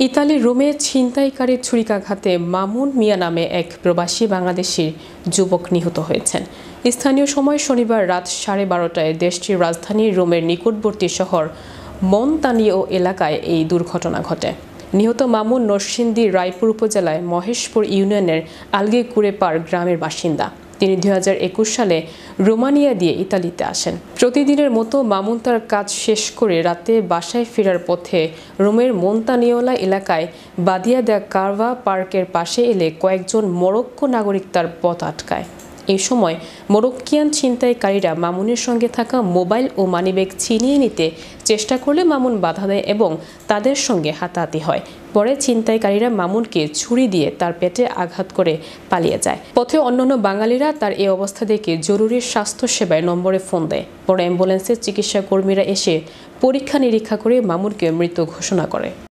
ইতালির রোমে ছিনতাইকারীর ছুরিকাঘাতে মামুন মিয়া নামে এক প্রবাসী বাংলাদেশি যুবক নিহত হয়েছেন। স্থানীয় সময় শনিবার রাত 12:30টায় দেশটির রাজধানী রোমের নিকটবর্তী শহর মনতানিও এলাকায় এই দুর্ঘটনা ঘটে। নিহত মামুন নরসিংদী রায়পুর উপজেলায় মহেশপুর ইউনিয়নের আলগেকুড়েপাড় গ্রামের বাসিন্দা। তিনি 2021 সালে রোমানিয়া দিয়ে ইতালিতে আসেন। প্রতিদিনের মতো মামুন তার কাজ শেষ করে রাতে বাসায় ফেরার পথে রোমের মন্তানিওলা এলাকায় বাদিয়া দ্য কার্ভা পার্কের পাশে এলে কয়েকজন মরক্কো নাগরিক তার পথ আটকায়। এই সময় মরক্কিয়ান ছিনতাইকারীরা মামুনের সঙ্গে থাকা মোবাইল ও মানিব্যাগ ছিনিয়ে নিতে চেষ্টা করলে মামুন বাধা দেয় এবং তাদের সঙ্গে হাতাহাতি হয়। পরে ছিনতাইকারীরা মামুনকে ছুরি দিয়ে তার পেটে আঘাত করে পালিয়ে যায়। পথে অন্যান্য বাঙালিরা তার এই অবস্থা দেখে জরুরি স্বাস্থ্য সেবায় নম্বরে ফোন দেয়। পরে অ্যাম্বুলেন্সের চিকিৎসা কর্মীরা এসে পরীক্ষা নিরীক্ষা করে মামুনকে মৃত ঘোষণা করে।